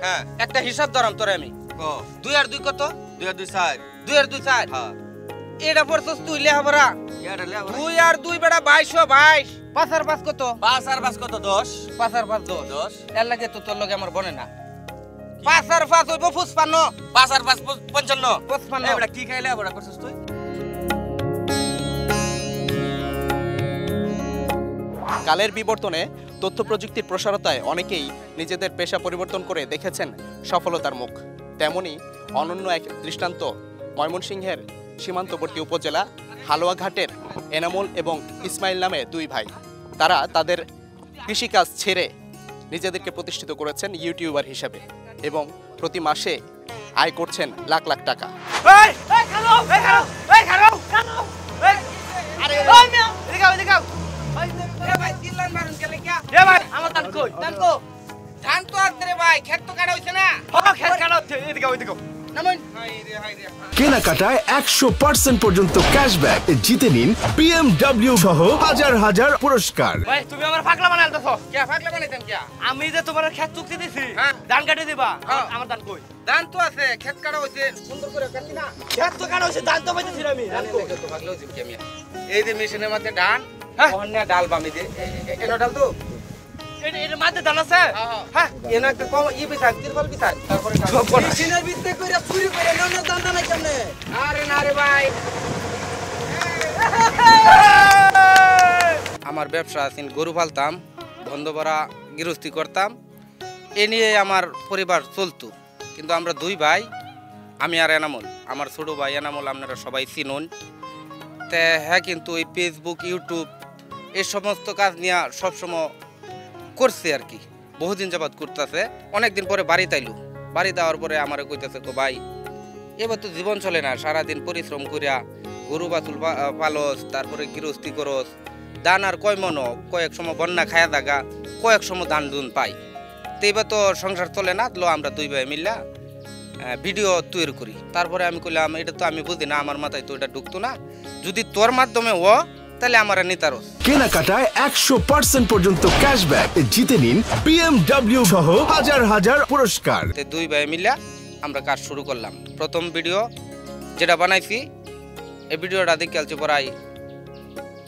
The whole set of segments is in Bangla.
হ্যাঁ একটা হিসাব ধরাম তোরে আমি। কো 2 আর 2 কত? 2 আর 2 4 2 আর 2 4। হ্যাঁ এটা পড়ছস তুই লেখাপড়া। এটা লে 2 আর 2 বেটা 22 5 আর 5 কত? 5 আর 5 কত 10 5 আর 5 10। 10 এর লাগে তো তোর লগে আমার বনে না। 5 আর 5 হইব 55। 5 আর 5 55 55। এবড়া কি খাইলে এবড়া করছস তুই? কালের বিবর্তনে তথ্য প্রযুক্তির প্রসারতায় অনেকেই নিজেদের পেশা পরিবর্তন করে দেখেছেন সফলতার মুখ। তেমনি অনন্য এক দৃষ্টান্ত ময়মনসিংহের সীমান্তবর্তী উপজেলা হালুয়াঘাটের এনামুল এবং ইসমাইল নামে 2 ভাই। তারা তাদের কৃষিকাজ ছেড়ে নিজেদেরকে প্রতিষ্ঠিত করেছেন ইউটিউবার হিসেবে এবং প্রতি মাসে আয় করছেন লাখ লাখ টাকা। ধান তো আসছে রে ভাই, ক্ষেত তো কাটা হইছে না। নামুন। কেনাকাটায় 100% পর্যন্ত ক্যাশব্যাক জিতে নিন BMW সহ হাজার হাজার পুরস্কার। ভাই তুমি আমার পাগলা বানাইতেছো। কে পাগলা বানাইতাম কে? আমি যে তোমার ক্ষেত চুক্তি দিছি, হ্যাঁ। ধান কাটে দিবা। হ্যাঁ। আমার ধান কই? ধান তো আছে, ক্ষেত কাটা হইছে, সুন্দর করে কাটি না। ক্ষেত তো কাটা হইছে, ধান তো পাইতেছি না আমি। ধান কই? তো পাগলা হইছে কি আমি? এই যে মেশিনের মধ্যে ধান, হ্যাঁ। ওখানে ডাল বামি দে। এনো ডাল তো? এর মধ্যে ধান আছে? হ্যাঁ। এনো একটা কম বিছাক, তিরপাল বিছাক। তারপরে মেশিনের ভিতরে কইরা চুরি করে ননের ধান নাই কেমনে? আরে না রে ভাই। আমার ব্যবসা আছে, গরু পালতাম, বন্ধ-ভরা গৃহস্থী করতাম। এ নিয়ে আমার পরিবার চলতো। কিন্তু আমরা 2 ভাই, আমি আর এনামুল, আমার ছোট ভাই এনামুল আপনারা সবাই চিনুন। তে হ্যাঁ, কিন্তু এই ফেসবুক, ইউটিউব এই সমস্ত কাজ নিয়ে সবসময় করছে আর কি, বহুদিন যাবৎ করতেছে। অনেকদিন পরে বাড়িতে আইলু। বাড়ি দেওয়ার পরে আমার কইতেছে তো ভাই এবার তো জীবন চলে না, সারাদিন পরিশ্রম করিয়া গরু বাছুর পালস, তারপরে গৃহস্থী করস, ধান আর কয় মন, কয়েক সময় বন্যা খায়া থাকা, কয়েক সময় ধান দুন পাই। তো এবার তো সংসার চলে না, লো আমরা 2 ভাই মিললা ভিডিও তৈরি করি। তারপরে আমি কইলাম এটা তো আমি বুঝি না, আমার মাথায় তো এটা ঢুকতো না, যদি তোর মাধ্যমে ও তাহলে আমার নিতারস। কেনাকাটায় 100% পর্যন্ত ক্যাশব্যাক জিতে নিন BMW সহ হাজার হাজার পুরস্কার। 2 ভাই মিললা আমরা কাজ শুরু করলাম। প্রথম ভিডিও যেটা বানাইছি, এই ভিডিওটা দেখে আলছে প্রায়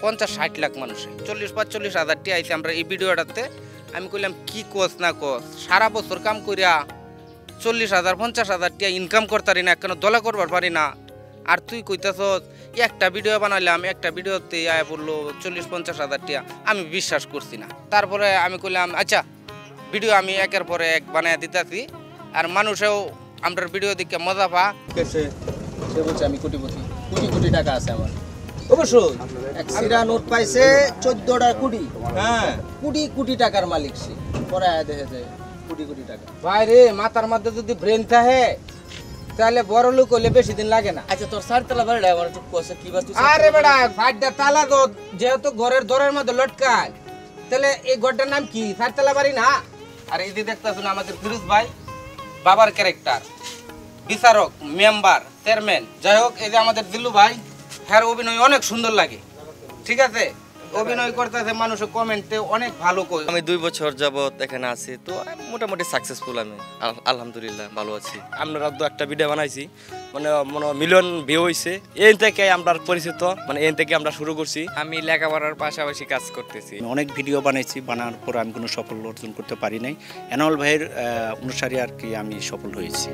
50-60 লাখ মানুষে, 40-45 হাজার টি আইছে আমরা এই ভিডিওটাতে। আমি কইলাম কি কোস না কোস, সারা বছর কাম করিয়া 40,000-50,000 টিয়া ইনকাম করতারি না, কেন দলা করবার পারি না। আর তুই কইতাছ একটা ভিডিও বানাইলাম, একটা ভিডিওতে আয় পড়লো 40-50 হাজার টিয়া। আমি বিশ্বাস করছি না। তারপরে আমি কইলাম আচ্ছা ভিডিও আমি একের পরে এক বানায় দিতেছি, আর মানুষেও আমরা ভিডিও দেখে মজা পা। সে বলছে আমি কোটিপতি, কোটি কোটি টাকা আছে আমার। অবশ্যই এক সিরা নোট পাইছে 14টা কোটি। হ্যাঁ, কোটি কোটি টাকার মালিক সে। পরে দেখে যায় কোটি কোটি টাকা। ভাই রে, মাথার মধ্যে যদি ব্রেন থাকে তাহলে বড় লোক হইলে বেশি দিন লাগে না। আচ্ছা তোর 4 তলা বাড়িটা আমার একটু কইছে কি বাস তুই? আরে বেটা, 5টা তালা তো যেহেতু ঘরের দরের মধ্যে লটকায়, তাহলে এই ঘরটার নাম কি? 4 তলা বাড়ি না? আর এই যে দেখতেছেন আমাদের ফিরোজ ভাই, বাবার ক্যারেক্টার, বিচারক, মেম্বার, চেয়ারম্যান, যাই হোক। এই যে আমাদের দিল্লু ভাই, হ্যাঁ অভিনয় অনেক সুন্দর লাগে, ঠিক আছে? অভিনয় করতেছে, মানুষের কমেন্টে অনেক ভালো কই। আমি 2 বছর যাবত এখানে আছি, তো মোটামুটি সাকসেসফুল। আমি আলহামদুলিল্লাহ ভালো আছি। আমরা তো একটা ভিডিও বানাইছি, মানে মিলিয়ন ভিউ হয়েছে। এই থেকে আমরা পরিচিত, মানে এই থেকে আমরা শুরু করছি। আমি লেখাপড়ার পাশাপাশি কাজ করতেছি। অনেক ভিডিও বানাইছি, বানানোর পর আমি কোনো সফল অর্জন করতে পারি নাই। এনামুল ভাইয়ের অনুসারী আর কি আমি সফল হয়েছি।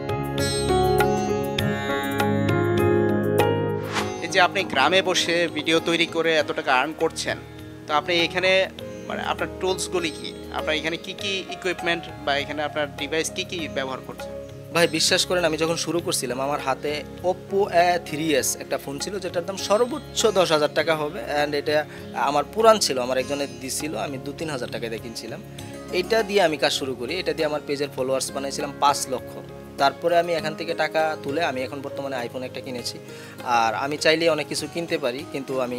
যে আপনি গ্রামে বসে ভিডিও তৈরি করে এত টাকা আর্ন করছেন, তো আপনি এখানে মানে আপনার টুলসগুলি কি, আপনার এখানে কি কি ইকুইপমেন্ট বা এখানে আপনার ডিভাইস কি কি ব্যবহার করছেন? ভাই বিশ্বাস করেন, আমি যখন শুরু করছিলাম আমার হাতে Oppo A3s একটা ফোন ছিল, যেটার দাম সর্বোচ্চ 10,000 টাকা হবে। অ্যান্ড এটা আমার পুরান ছিল, আমার একজনে দিছিল, আমি 2-3 হাজার টাকা দিয়ে কিনছিলাম। এটা দিয়ে আমি কাজ শুরু করি। এটা দিয়ে আমার পেজের ফলোয়ার্স বানাইছিলাম 5 লক্ষ। তারপরে আমি এখান থেকে টাকা তুলে আমি এখন বর্তমানে আইফোন একটা কিনেছি। আর আমি চাইলে অনেক কিছু কিনতে পারি, কিন্তু আমি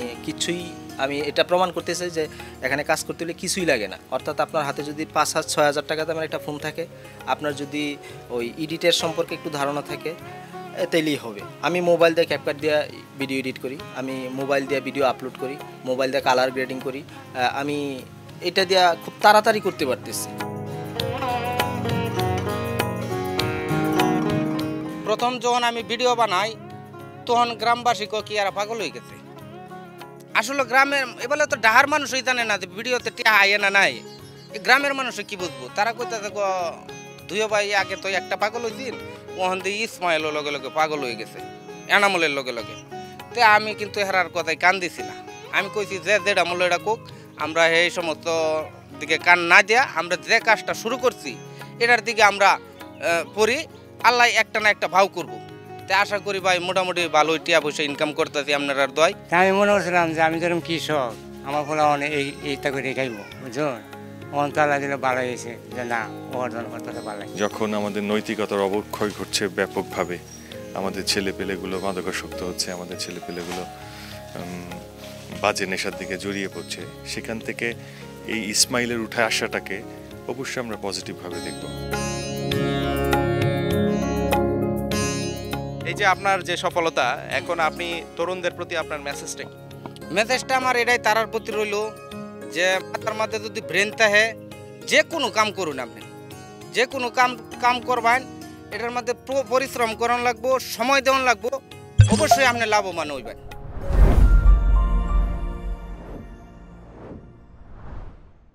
এটা প্রমাণ করতে চাই যে এখানে কাজ করতে হলে কিছুই লাগে না। অর্থাৎ আপনার হাতে যদি 5,000-6,000 টাকা দামের একটা ফোন থাকে, আপনার যদি ওই এডিটের সম্পর্কে একটু ধারণা থাকে, তাইলেই হবে। আমি মোবাইল দিয়ে ক্যাপকাট দিয়ে ভিডিও এডিট করি, আমি মোবাইল দিয়ে ভিডিও আপলোড করি, মোবাইল দিয়ে কালার গ্রেডিং করি। আমি এটা দিয়ে খুব তাড়াতাড়ি করতে পারতেছি। প্রথম যখন আমি ভিডিও বানাই তখন গ্রামবাসী কি আর পাগল হয়ে গেছে। আসলে গ্রামের এবেলে তো ডাহার মানুষ জানে না যে ভিডিওতে টিয়া আয় না নাই, গ্রামের মানুষে কি বুঝবো। তারা কইতে দুই ভাই আগে তো একটা পাগল হয়েছিল, ওখান দিয়ে ইসমাইলের লগে লগে পাগল হয়ে গেছে, এনামলের লগে লগে। তো আমি কিন্তু হেরার কথায় কান দিছি না। আমি কইছি যে যেটা মূল্য এটা কোক, আমরা এই সমস্ত দিকে কান না দিয়া আমরা যে কাজটা শুরু করছি এটার দিকে আমরা পড়ি, আল্লাহ একটা না একটা ভাও করবো। তাই আশা করি ভাই মোটামুটি ভালোই টিয়া পয়সা ইনকাম করতেছি আপনার দোয়ায়। আমি মনে করছিলাম যে আমি যেরকম কৃষক, আমার ফলে অনেক এইটা করে খাইব, বুঝুন অন্তলা দিলে ভালো হয়েছে যে না অর্জন করতে ভালো। যখন আমাদের নৈতিকতার অবক্ষয় ঘটছে ব্যাপকভাবে, আমাদের ছেলেপেলেগুলো মাদকাসক্ত হচ্ছে, আমাদের ছেলেপেলেগুলো বাজে নেশার দিকে জড়িয়ে পড়ছে, সেখান থেকে এই ইসমাইলের উঠে আসাটাকে অবশ্যই আমরা পজিটিভভাবে দেখব। এই যে আপনার যে সফলতা, এখন আপনি তরুণদের প্রতি আপনার মেসেজটা কি? মেসেজটা আমার এটাই তারার প্রতি রইল যে তার মধ্যে যদি ব্রেন থাকে যে কোনো কাম করুন, আপনি যে কোনো কাম করবেন এটার মধ্যে পরিশ্রম করান লাগবো, সময় দেওয়ান লাগবো, অবশ্যই আপনি লাভবান হইবেন।